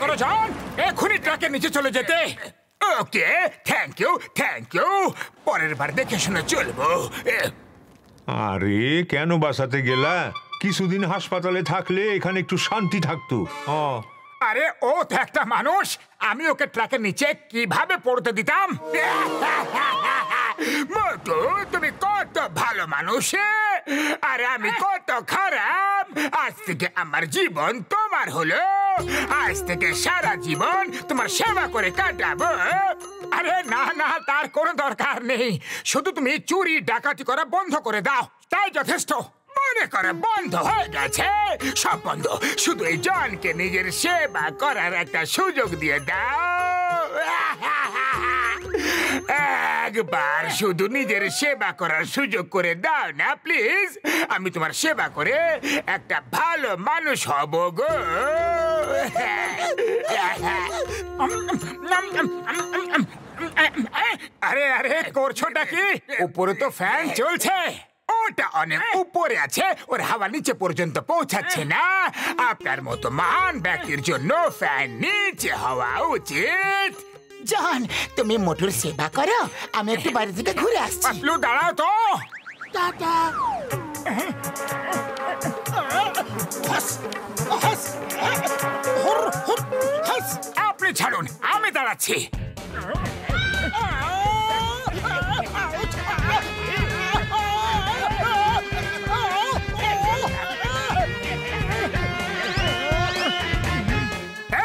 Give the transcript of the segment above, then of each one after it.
করো জন, এখনই ট্রাকের নিচে চলে যেতে। ওকে, থ্যাংক ইউ। পরের বার দেখে শুনে চলবো। আরে কেন বাসাতে গেলা? কিছুদিন হাসপাতালে থাকলে এখানে একটু শান্তি থাকতো। আরে ও তো একটা মানুষ, আমি ওকে ট্রাকের নিচে কিভাবে পড়তে দিতাম? মোটু, তুমি কত ভালো মানুষ, আর আমি কত খারাপ। আজ থেকে আমার জীবন তোমার হলো, আজ থেকে সারা জীবন তোমার সেবা করে কাটাবো। আরে না না, তার কোনো দরকার নেই, শুধু তুমি চুরি ডাকাতি করা বন্ধ করে দাও, তাই যথেষ্ট। মনে করে বন্ধ হয়ে গেছে, সব বন্ধ, শুধু এই জনকে নিজের সেবা করার একটা সুযোগ দিয়ে দাও। একবার শুধু নিজের সেবা করার সুযোগ করে দাও না প্লিজ, আমি তোমার সেবা করে একটা ভালো মানুষ হব গো। আরে আরে করছোটা কি? উপরে তো ফ্যান চলছে, ওটা অনেক উপরে আছে, ওর হাওয়া নিচে পর্যন্ত পৌঁছাচ্ছে না। আপনার মতো মহান ব্যক্তির জন্য ফ্যান নিচে হওয়া উচিত। জন, তুমি মোটুর সেবা করো, আমি একটু বাড়ি থেকে ঘুরে আসছি। পাতলু দাঁড়াও তো। টাটা। আপনি ছাড়ুন, আমি দাঁড়াচ্ছি।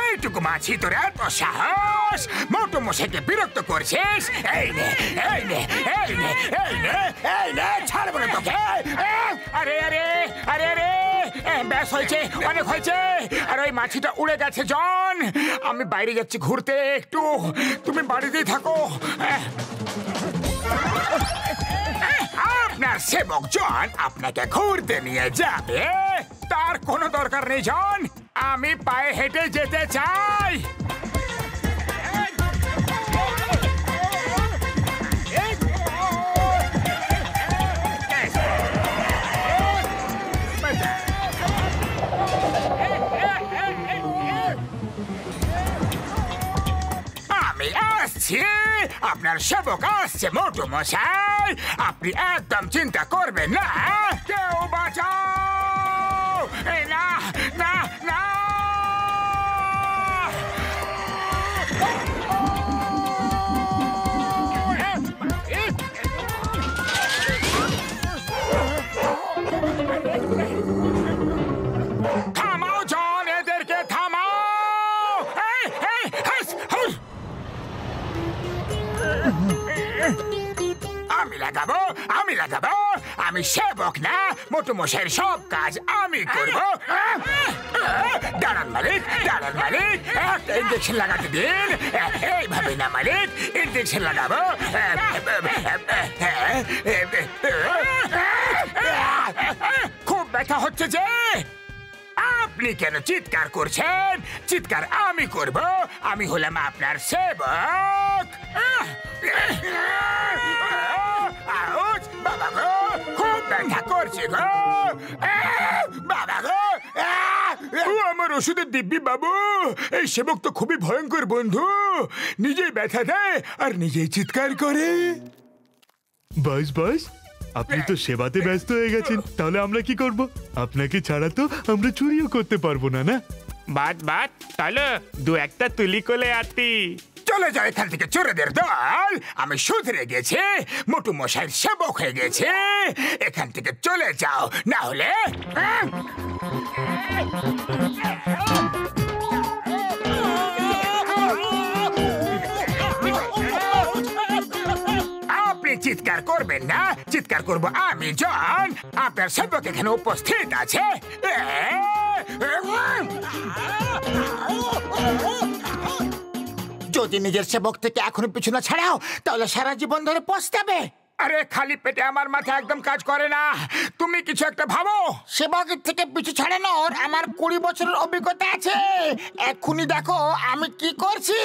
এইটুকু মাছি, তোর এত সাহস? মোটু মশাইকে বিরক্ত করছিস? এই নে, এই নে, এই নে, এই নে, এই নে, ছাড়বো না তোকে। আরে আরে আরে আরে, ব্যাস হয়েছে, অনেক হয়েছে। আর ওই মাছিটা উড়ে গেছে জন, আমি বাইরে যাচ্ছি ঘুরতে একটু, তুমি বাড়িতেই থাকো। আপনার সেবক জন আপনাকে ঘুরতে নিয়ে যাবে, তার কোনো দরকার নেই জন, আমি পায়ে হেঁটে যেতে চাই। আমি আসছি, আপনার সেবক আসছে মোটু মশাই, আপনি একদম চিন্তা করবেন না। কেউ বাঁচাও! না না না, থামাও জন, এদেরকে থামাও। আমি লাগাবো, আমি সেবক না, মোটু মশাইয়ের সব কাজ আমি করব। দাঁড়ান মালিক, দাঁড়ান মালিক, একটা ইঞ্জেকশন লাগাতে দিন। এইভাবে না মালিক, ইঞ্জেকশন লাগাবো। খুব ব্যথা হচ্ছে যে। আপনি কেন চিৎকার করছেন? চিৎকার আমি করব, আমি হলাম আপনার সেবক। বাবা গো, খুব ব্যথা করছে গো, বাবা গো। আমার ওষুধের দিব্যি বাবু, এই সেবক তো খুবই ভয়ঙ্কর বন্ধু, নিজেই ব্যথা দেয় আর নিজেই চিৎকার করে। বাস বাস, আপনি তো সেবাতে ব্যস্ত হয়ে গেছেন, তাহলে আমরা কি করব? আপনাকে ছাড়া তো আমরা চুরিও করতে পারবো না, না? বাদ বাদ, তাহলে দু একটা তুলি কোলে আতি। চলে যাও এখান থেকে চোরেদের দল, আমি শুধরে গেছি, মোটু মশাইয়ের সেবক হয়ে গেছে। এখান থেকে চলে যাও, না হলে আপনি চিৎকার করবেন না, চিৎকার করব আমি জন, আপনার সেবক এখানে উপস্থিত আছে। যদি নিজের সেবক থেকে এখনো পিছু না ছাড়াও, তাহলে সারা জীবন ধরে পস্তাবে। আরে খালি পেটে আমার মাথা একদম কাজ করে না, তুমি কিছু একটা ভাবো। সেবকের থেকে পিছু ছাড়ানোর আমার 20 বছরের অভিজ্ঞতা আছে, এক্ষুনি দেখো আমি কি করছি।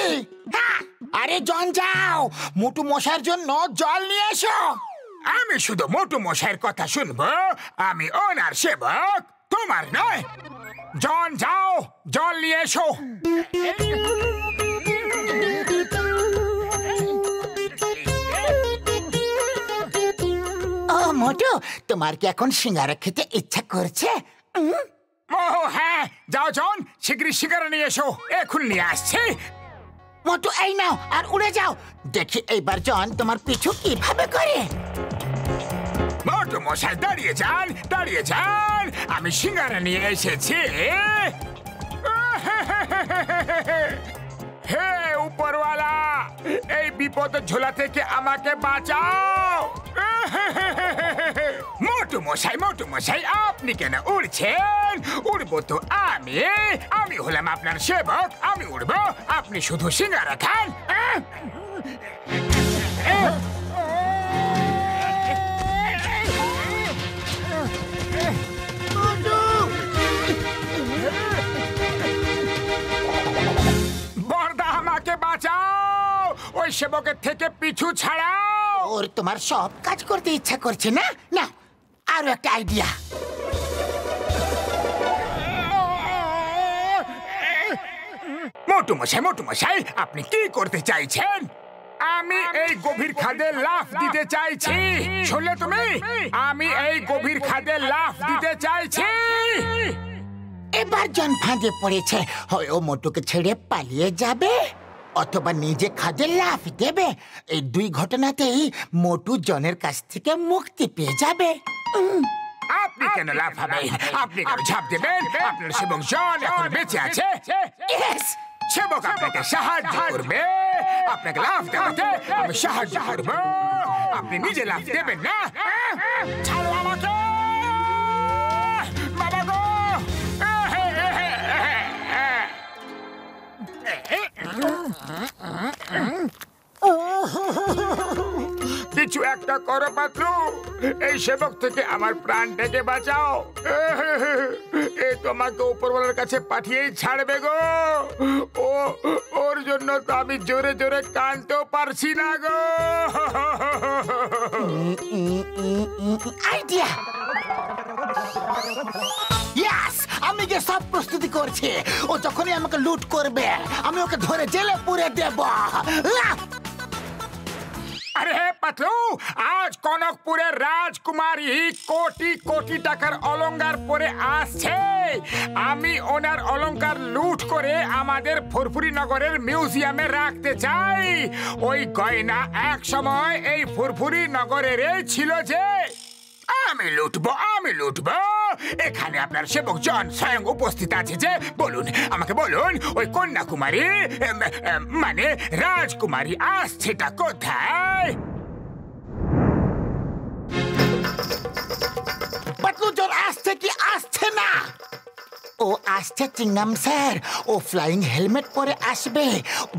আরে জন যাও, মোটু মশাইয়ের জন্য জল নিয়ে এসো। আমি শুধু মোটু মশাইয়ের কথা শুনবো, আমি ওনার সেবক, তোমার নয়। জন যাও জল নিয়ে এসো। ও মোটু, তোমার কি এখন সিঙ্গারা খেতে ইচ্ছা করছে? ও হ্যাঁ, যাও জন, শীঘ্রই সিঙ্গারা নিয়ে এসো, এখন নিয়ে আসছি। মোটু এই নাও আর উড়ে যাও, দেখি এইবার জন তোমার পিছু কিভাবে করে। মোটু মশাই দাঁড়িয়ে যান, দাঁড়িয়ে যান, আমি সিঙ্গারা নিয়ে এসেছি। হে উপরওয়ালা, এই বিপদের ঝোলা থেকে আমাকে বাঁচাও। মোটু মশাই আপনি কেন উড়ছেন? উড়বো তো আমি হলাম আপনার সেবক, আমি উড়বো, আপনি শুধু সিঙ্গারা খান। বর্দা আমাকে বাঁচাও, ওই সেবকের থেকে পিছু ছাড়াও। ওর তোমার সব কাজ করতে ইচ্ছা করছে না? না, আরো একটা আইডিয়া। মোটু মশাই আপনি কি করতে চাইছেন? আমি এই গভীর খাদে লাফ দিতে চাইছি। শুনলে তুমি? আমি এই গভীর খাদে লাফ দিতে চাইছি। এবার জন ফাঁদে পড়েছে, হয় ও মোটুকে ছেড়ে পালিয়ে যাবে অথবা নিজে খাদে লাফ দেবে। এই দুই ঘটনাতেই মোটু জনের কাছ থেকে মুক্তি পেয়ে যাবে। আপনি কেন লাফাবেন? আপনি কেন ঝাঁপ দেবেন? আপনার সেবক জন এখন বেঁচে আছে। Yes! সেবক আপনাকে সাহায্য করবে, আপনাকে লাফ দেওয়াতে আমি সাহায্য করব। আপনি নিজে লাফ দেবেন না। ছাড়ো আমাকে বাবা গো। কিছু একটা করো পাতলু, এই সেবক থেকে আমার প্রাণটাকে বাঁচাও। এ তোমাকে উপরওয়ালার কাছে পাঠিয়েই ছাড়বে গো। ওর জন্য তো আমি জোরে জোরে কাঁদতেও পারছি না গো। আইডিয়া! ইয়াস, আমি যে সব প্রস্তুতি করছি। ও যখনই আমাকে লুট করবে আমি ওকে ধরে জেলে পুরে দেব। আরে পাতলু, আজ কনকপুরের রাজকুমারী কোটি কোটি টাকার অলংকার পরে আসছে। আমি ওনার অলংকার লুট করে আমাদের ফুরফুরি নগরের মিউজিয়ামে রাখতে চাই। ওই গয়না এক সময় এই ফুরফুরি নগরের ছিল যে। আমি লুটবো। এখানে আপনার সেবক জন স্বয়ং উপস্থিত আছে যে। বলুন, আমাকে বলুন, ওই কন্যাকুমারী মানে রাজকুমারী আসছেটা কোথায়? পাতলু জন আসছে কি আসছে না? ও আসছে চিংগাম স্যার। ও ফ্লাইং হেলমেট পরে আসবে।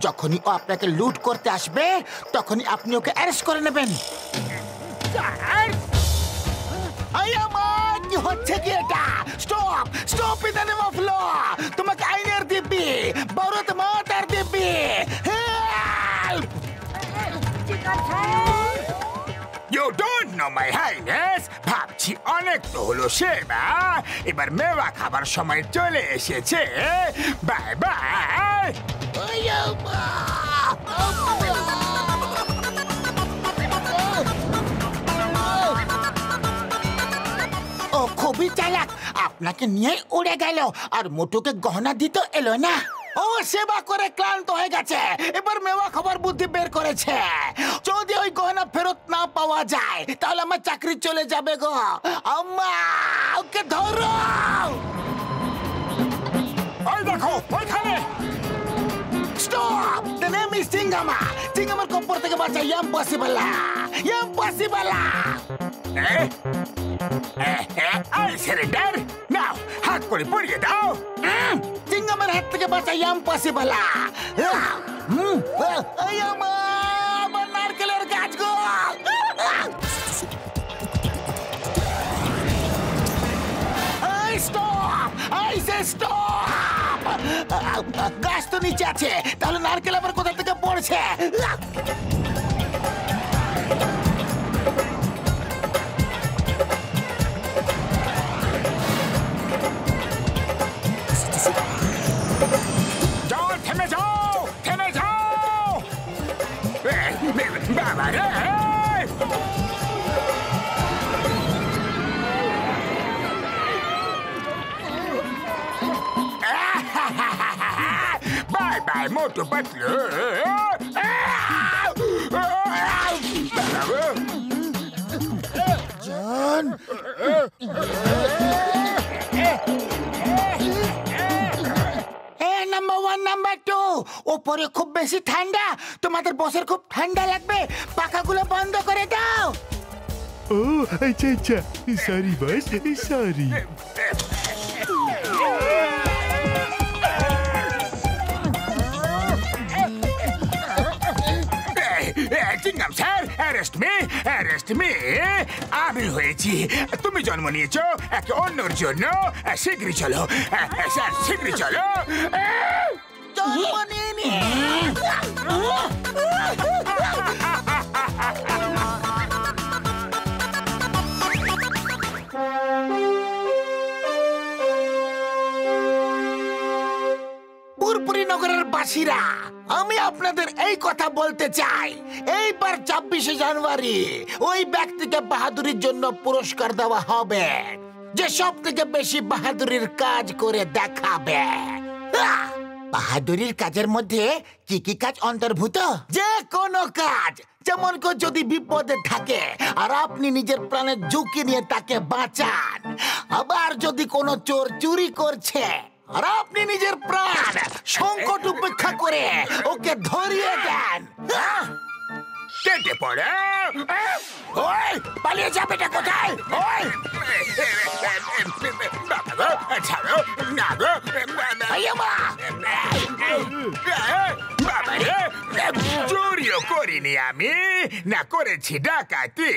যখনই ও আপনাকে লুট করতে আসবে তখনই আপনি ওকে অ্যারেস্ট করে নেবেন। কি হচ্ছে কি এটা? Stop in the name of law. তোমাকে আইনের দিব্যি, ভারত মাতার দিব্যি। Help! You don't know my highness. ভাবছি অনেক তো হলো সেবা, এবার মেওয়া খাবার সময় চলে এসেছে। Bye bye. ও খুবই চালাক, আপনাকে নিয়ে উড়ে গেল আর মোটুকে গহনা দিতে এলো না। ও সেবা করে ক্লান্ত হয়ে গেছে, এবার মেওয়া খাবার বুদ্ধি বের করেছে। যদি ওই গহনা ফেরত না পাওয়া যায় তাহলে আমার চাকরি চলে যাবে গো। আম্মা, ওকে ধরো। ওই দেখো ওইখানে। স্টপ! দ্য নেম ইজ চিঙ্গামা। চিঙ্গামার কপ্পর থেকে বাঁচা ইম্পসিবল। I surrender. Now, হাত করে পড়িয়ে দাও। চিঙ্গামার হাত থেকে বাঁচা ইম্পসিবল। আমার নারকেলের গাছ গো। স্টপ! I say stop! গাছ তো নিচে আছে, তাহলে নারকেল আবার কোথা থেকে পড়ছে? मोटू पतलू জন নাম্বার 1 নাম্বার 2 ওপরে খুব বেশি ঠান্ডা তোমাদের বসের খুব ঠান্ডা লাগবে পাখাগুলো বন্ধ করে দাও ও আচ্ছা আচ্ছা সরি বস সরি চিংগাম স্যার অ্যারেস্ট মি আমি হয়েছি তুমি জন্ম নিয়েছো একে অন্যর জন্য শীঘ্রই চলো স্যার শীঘ্রই চলো জন্ম নিয়ে পুরপুরি নগরের বাসীরা আমি আপনাদের এই কথা বলতে চাই এইবার ২৬শে জানুয়ারি ওই ব্যক্তিকে বাহাদুরির জন্য পুরস্কার দেওয়া হবে যে সব থেকে বেশি বাহাদুরির কাজ করে দেখাবে বাহাদুরির কাজের মধ্যে কি কি কাজ অন্তর্ভুক্ত যে কোনো কাজ যেমন কেউ যদি বিপদে থাকে আর আপনি নিজের প্রাণের ঝুঁকি নিয়ে তাকে বাঁচান আবার যদি কোনো চোর চুরি করছে আর আপনি নিজের প্রাণ সংকট উপেক্ষা করে ওকে ধরিয়ে দেন কেটে পড়ে ওই পালিয়ে যাবেটা কোথায় ওই ছাড়ো না গো আইয়ামা বাবারে চুরিও করিনি আমি না করেছি ডাকাতি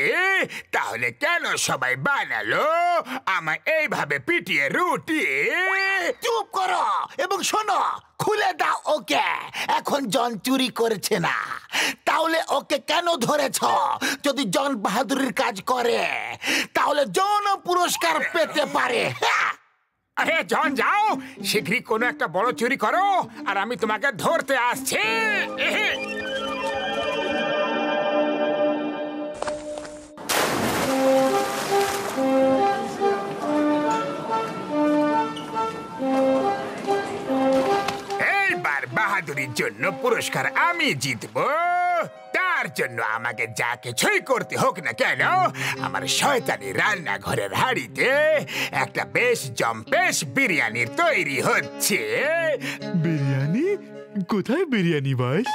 তাহলে কেন সবাই বানালো আমায় এইভাবে পিটিয়ে রুটি চুপ করো এবং শোনো খুলে দাও ওকে এখন জন চুরি করছে না তাহলে ওকে কেন ধরেছ যদি জন বাহাদুরির কাজ করে তাহলে জন পুরস্কার পেতে পারে আরে জন যাও শীঘ্রই কোনো একটা বড় চুরি করো আর আমি তোমাকে ধরতে আসছি এইবার বাহাদুরির জন্য পুরস্কার আমি জিতবো তার জন্য আমাকে যা কিছুই করতে হোক না কেন আমার শয়তানি রান্নাঘরের হাড়িতে একটা বেশ জম্পেশ বিরিয়ানির তৈরি হচ্ছে বিরিয়ানি কোথায় বিরিয়ানি বস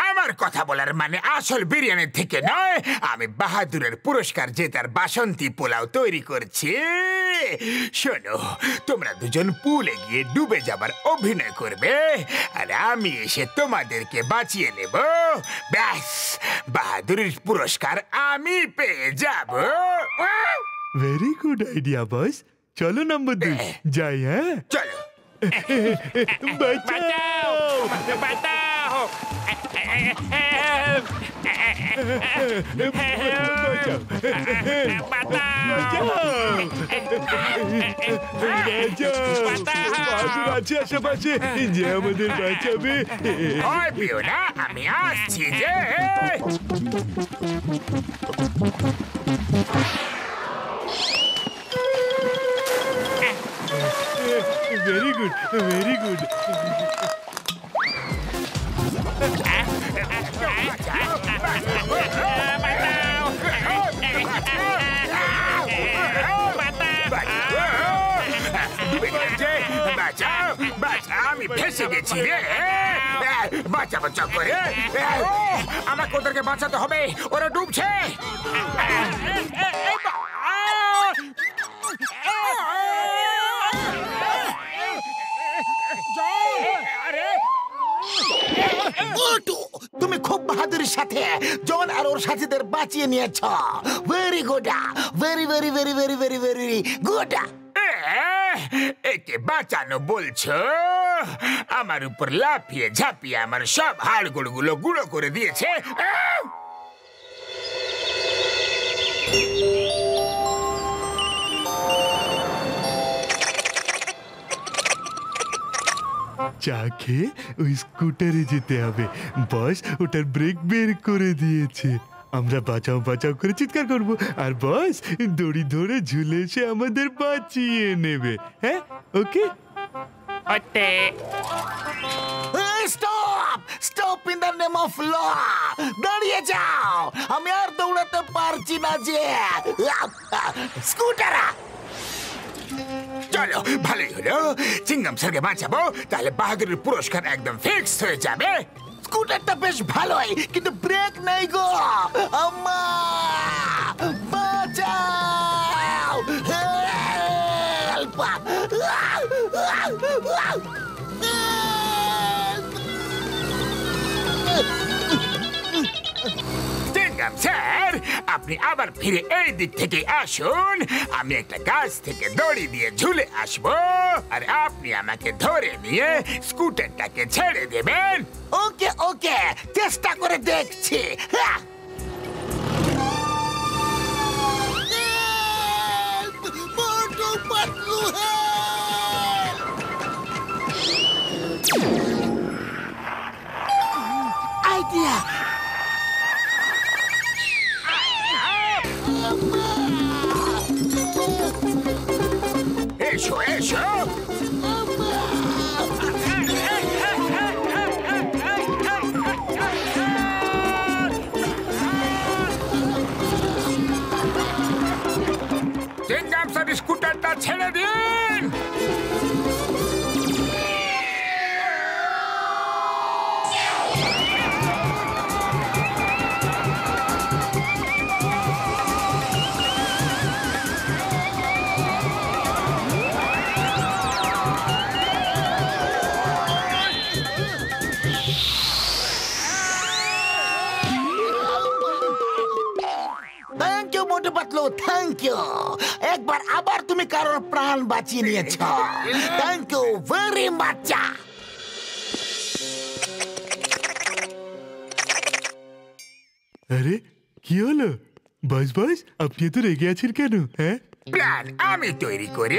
আমার কথা বলার মানে আসল বিরিয়ানি থেকে নয় আমি বাহাদুরের পুরস্কার জেতার বাসন্তী পোলাও তৈরি করছি শোনো তোমরা দুজন পুলে গিয়ে ডুবে যাবার অভিনয় করবে আর আমি এসে তোমাদেরকে বাঁচিয়ে নেব ব্যাস বাহাদুরের পুরস্কার আমি পেয়ে যাব ভেরি গুড আইডিয়া বস চলো নাম্বার 2 যাই হ্যাঁ চলো বাঁচাও বাঁচাও আছে আশেপাশে যে আমাদের বাঁচাবে ভয় পেও না আমি আসছি যে ভেরি গুড ভেরি গুড আমি ফেসে গেছি রে বাঁচাবো চক্করে আমাকে ওদেরকে বাঁচাতে হবে ওরা ডুবছে তুমি খুব বাহাদুরির সাথে জন আর ওর সাথীদের বাঁচিয়ে নিয়েছ very good very very very very very very good একে বাঁচানো বলছো আমার উপর লাফিয়ে ঝাঁপিয়ে আমার সব হাড়গোড়গুলো গুঁড়ো করে দিয়েছে চা খেয়ে ওই স্কুটারে যেতে হবে বস ওটার ব্রেক বের করে দিয়েছে আমরা বাঁচাও বাঁচাও করে চিৎকার করব আর বস দড়ি ধরে ঝুলে এসে আমাদের বাঁচিয়ে নেবে হ্যাঁ ওকে ওতে stop stop in the name of law, দাঁড়িয়ে যাও, আমি আর দৌড়াতে পারছি না যে। স্কুটারা চলো, ভালোই হলো, চিংগাম স্যারকে বাঁচাবো, তাহলে বাহাদুরের পুরস্কার একদম ফিক্স হয়ে যাবে। স্কুটারটা বেশ ভালোই, কিন্তু ব্রেক নেই গো। আম্মা বাঁচাও, হেল্প! চিংগাম স্যার, আপনি আবার ফিরে এই দিক থেকে আসুন, আমি একটা গাছ থেকে দড়ি দিয়ে ঝুলে আসবো, আর আপনি আমাকে ধরে নিয়ে স্কুটারটাকে ছেড়ে দেবেন। ওকে ওকে, চেষ্টা করে দেখছি। মোটু পাতলু, আইডিয়া! এসো এসো, চিংগাম স্যার স্কুটারটা ছেড়ে দিন। Thank you Motu Patlu, thank you. একবার আবার তুমি কারোর প্রাণ বাঁচিয়ে নিয়েছ, থ্যাংক ইউ ভেরি মাচ। আরে কি হলো বস? বস, আপনি তো রেগে আছেন কেন? হ্যাঁ, প্ল্যান আমি তৈরি করি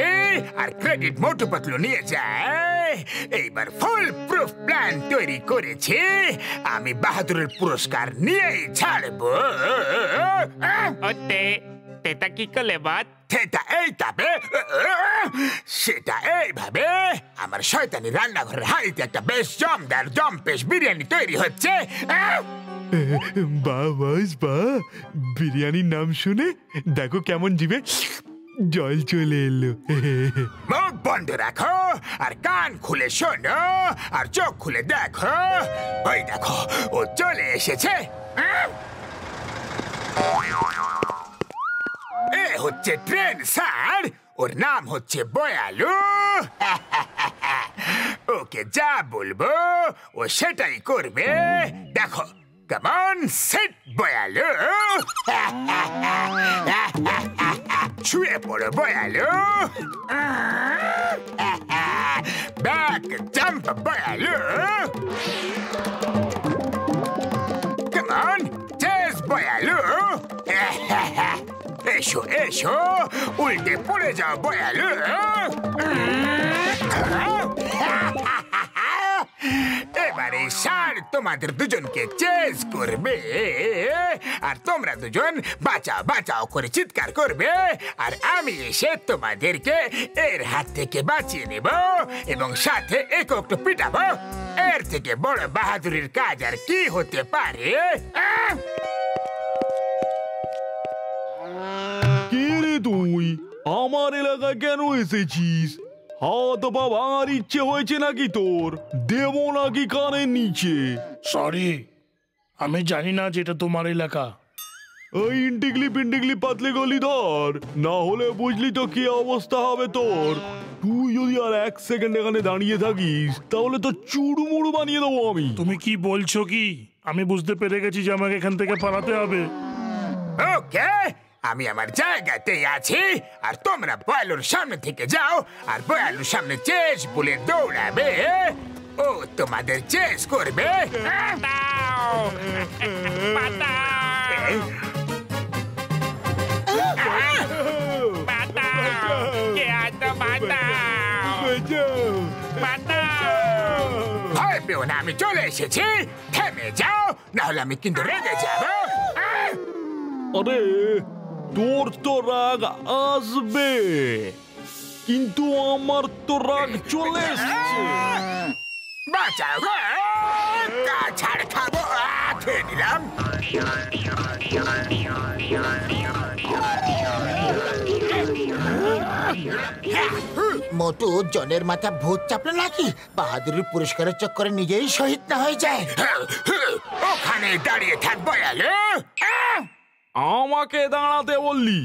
আর ক্রেডিট মোটু পাতলু নিয়ে যায়। এইবার ফুল প্রুফ প্ল্যান তৈরি করেছি, আমি বাহাদুরের পুরস্কার নিয়েই ছাড়বো। ওতে তেতা কি করলে বাত? সেটা এইভাবে, সেটা এইভাবে, আমার শয়তানি রান্নাঘরের হাড়িতে একটা বেশ জমদার জম্পেশ বিরিয়ানি তৈরি হচ্ছে। বাহ বস বাহ, বিরিয়ানির নাম শুনে দেখো কেমন জিভে জল চলে এলো। মুখ বন্ধ রাখো আর কান খুলে শোনো আর চোখ খুলে দেখো। ওই দেখো, ও চলে এসেছে। এ হচ্ছে ট্রেন স্যার, ওর নাম হচ্ছে বয়ালু। ওকে যা বলবো ও সেটাই করবে। দেখো, কেমন সেট বয়ালু। শুয়ে পড়ো বয়ালু। Back jump বয়ালু। কেমন চেস বয়ালু। এসো এসো, উল্টে পড়ে যাও বয়ালু। এবারে ষাঁড় তোমাদের দুজনকে চেস করবে আর তোমরা দুজন বাঁচাও বাঁচাও করে চিৎকার করবে, আর আমি এসে তোমাদেরকে এর হাত থেকে বাঁচিয়ে নেব এবং সাথে একটু পিটাবো। এর থেকে বড় বাহাদুরির কাজ আর কি হতে পারে? কে রে তুই? আমার এলাকায় কেন এসেছিস? হাত পা ভাঙার ইচ্ছে হয়েছে নাকি তোর? দেবো নাকি কানের নিচে? সরি, আমি জানি না যেটা তোমার এলাকা। ওই ইন্টিগলি পিন্টিগলি পাতলে গলি ধর, না হলে বুঝলি তো কি অবস্থা হবে তোর। তুই যদি আর এক সেকেন্ড এখানে দাঁড়িয়ে থাকিস তাহলে তো চুড়মুড়ু বানিয়ে দেবো আমি। তুমি কি বলছো কি? আমি বুঝতে পেরে গেছি যে আমাকে এখান থেকে পালাতে হবে। ওকে, আমি আমার জায়গাতেই আছি আর তোমরা বয়ালুর সামনে থেকে যাও আর বয়ালুর সামনে চেস বলে দৌড়াবে। ও তোমাদের চেস করবে। পাতাও পাতাও পাতাও, কে আছো পাতাও পাতাও। ভয় পেও না, আমি চলে এসেছি। থেমে যাও, নাহলে আমি কিন্তু রেগে যাব। আরে তোর তো রাগ আসবে। কিন্তু আমার তো রাগ চলে এসছে। বাঁচাও গো, কাছাড় খাবো, খেয়ে নিলাম। মোটু, জনের মাথা ভূত চাপলো নাকি? বাহাদুরের পুরস্কারের চক্করে নিজেই শহীদ না হয়ে যায়। ওখানে দাঁড়িয়ে থাকবো আলো। আমাকে দাঁড়াতে বললি,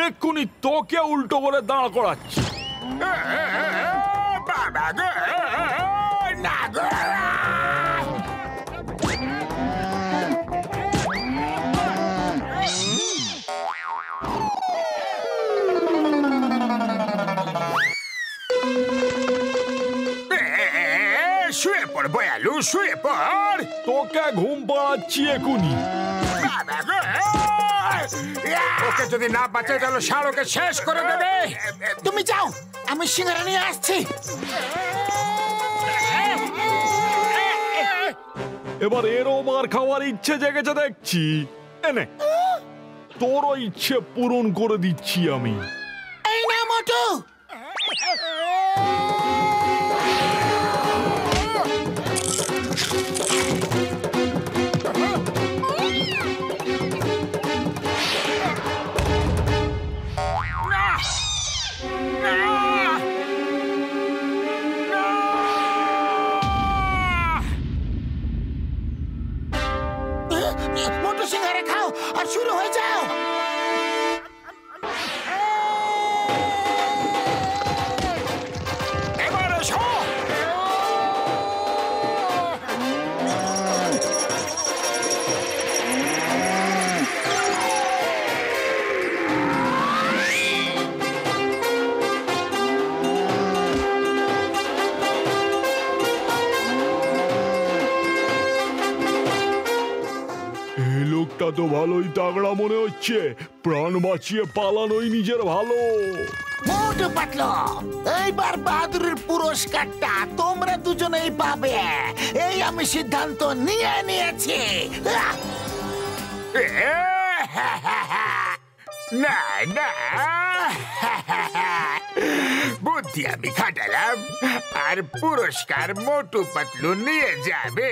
এক্ষুনি তোকে উল্টো করে দাঁড় করাচ্ছি। বাবা গো, না গো। শুয়ে পড় বয়ালু, শুয়ে পড়। তোকে ঘুম পাড়াচ্ছি এক্ষুনি। বাবা গো, ওকে যদি না বাঁচে তাহলে শাহরুখকে শেষ করে দেবে। তুমি যাও, আমি সিঙ্গারা নিয়ে আসছি। এবার এরও মার খাওয়ার ইচ্ছে জেগেছে দেখছি। এনে, তোরও ইচ্ছে পূরণ করে দিচ্ছি আমি। এই না মোটু। মোটু, সিঙ্গারা খাও আর শুরু হয়ে যাও। এবার এসো। এই লোকটা তো ভালোই তাগড়া মনে হচ্ছে। প্রাণ বাঁচিয়ে পালানোই নিজের ভালো। মোটু পাতলো, এইবার বাহাদুরের পুরস্কারটা তোমরা দুজনেই পাবে। এই আমি সিদ্ধান্ত নিয়ে নিয়েছি। না না, বুদ্ধি আমি খাটালাম আর পুরস্কার মোটু পাতলু নিয়ে যাবে।